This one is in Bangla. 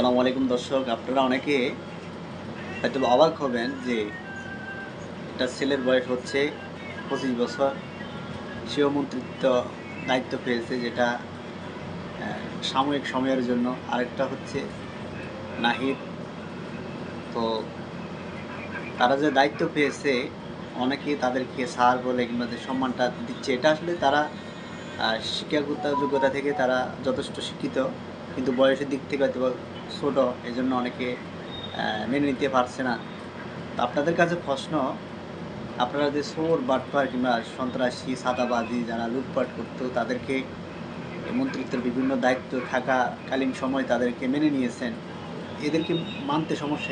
আসসালামু আলাইকুম দর্শক, আপনারা অনেকে হয়তো অবাক হবেন যে একটা ছেলের বয়স হচ্ছে 25 বছর, সেও মন্ত্রিত্ব দায়িত্ব পেয়েছে, যেটা সাময়িক সময়ের জন্য। আরেকটা হচ্ছে নাহিদ। তো তারা যে দায়িত্ব পেয়েছে, অনেকেই তাদেরকে স্যার বলে কিংবা যে সম্মানটা দিচ্ছে, এটা আসলে তারা শিক্ষাগত যোগ্যতা থেকে তারা যথেষ্ট শিক্ষিত, কিন্তু বয়সের দিক থেকে হয়তো ছোট, এই জন্য অনেকে মেনে নিতে পারছে না। তো আপনাদের কাছে প্রশ্ন, আপনারা যে চোর বাটপার কিংবা সন্ত্রাসী চাঁদাবাজি যারা লুটপাট করতো, তাদেরকে মন্ত্রিত্বের বিভিন্ন দায়িত্ব থাকাকালীন সময় তাদেরকে মেনে নিয়েছেন, এদেরকে মানতে সমস্যা